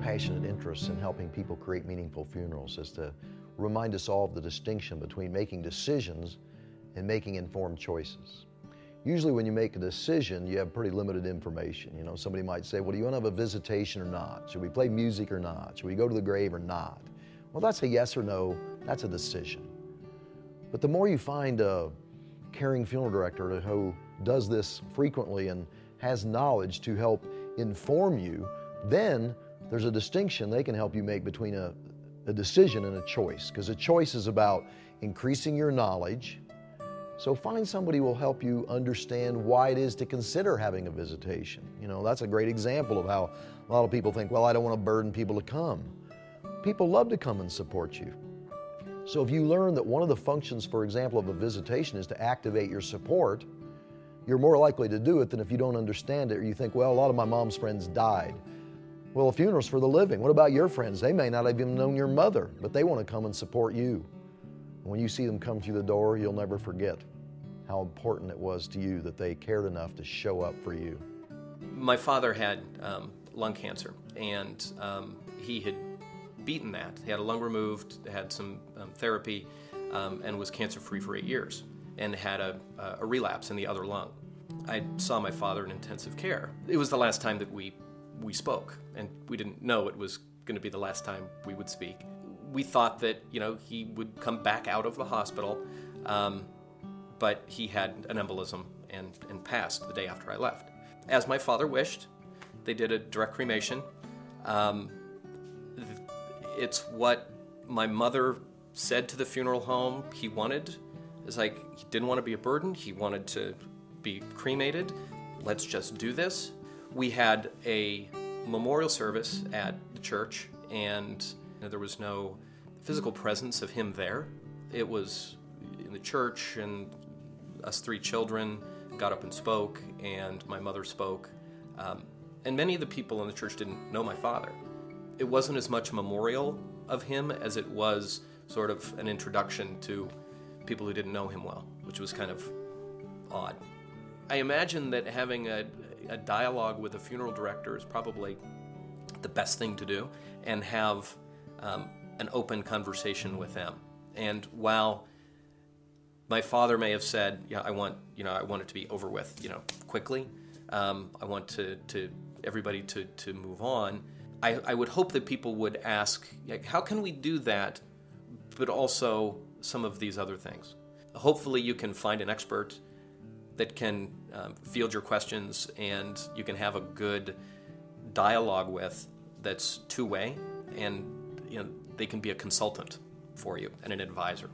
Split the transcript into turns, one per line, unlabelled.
passionate interest in helping people create meaningful funerals is to remind us all of the distinction between making decisions and making informed choices. Usually when you make a decision, you have pretty limited information. You know, somebody might say, well, do you want to have a visitation or not? Should we play music or not? Should we go to the grave or not? Well, that's a yes or no. That's a decision. But the more you find a caring funeral director who does this frequently and has knowledge to help inform you, then there's a distinction they can help you make between a decision and a choice, because a choice is about increasing your knowledge. So find somebody who will help you understand why it is to consider having a visitation. You know, that's a great example of how a lot of people think, well, I don't want to burden people to come. People love to come and support you. So if you learn that one of the functions, for example, of a visitation is to activate your support, you're more likely to do it than if you don't understand it or you think, well, a lot of my mom's friends died. Well, a funeral's for the living. What about your friends? They may not have even known your mother, but they want to come and support you. When you see them come through the door, you'll never forget how important it was to you that they cared enough to show up for you.
My father had lung cancer, and he had beaten that. He had a lung removed, had some therapy, and was cancer-free for 8 years, and had a relapse in the other lung. I saw my father in intensive care. It was the last time that we spoke, and we didn't know it was going to be the last time we would speak. We thought that, you know, he would come back out of the hospital, but he had an embolism and passed the day after I left. As my father wished, they did a direct cremation. It's what my mother said to the funeral home he wanted. It's like, he didn't want to be a burden. He wanted to be cremated. Let's just do this. We had a memorial service at the church, and there was no physical presence of him there. It was in the church, and us 3 children got up and spoke, and my mother spoke. And many of the people in the church didn't know my father. It wasn't as much a memorial of him as it was sort of an introduction to people who didn't know him well, which was kind of odd. I imagine that having a dialogue with a funeral director is probably the best thing to do, and have an open conversation with them. And while my father may have said, yeah, I want it to be over with, quickly. I want everybody to move on. I would hope that people would ask, like, how can we do that, but also some of these other things? Hopefully you can find an expert that can field your questions, and you can have a good dialogue with that's two-way, and they can be a consultant for you and an advisor.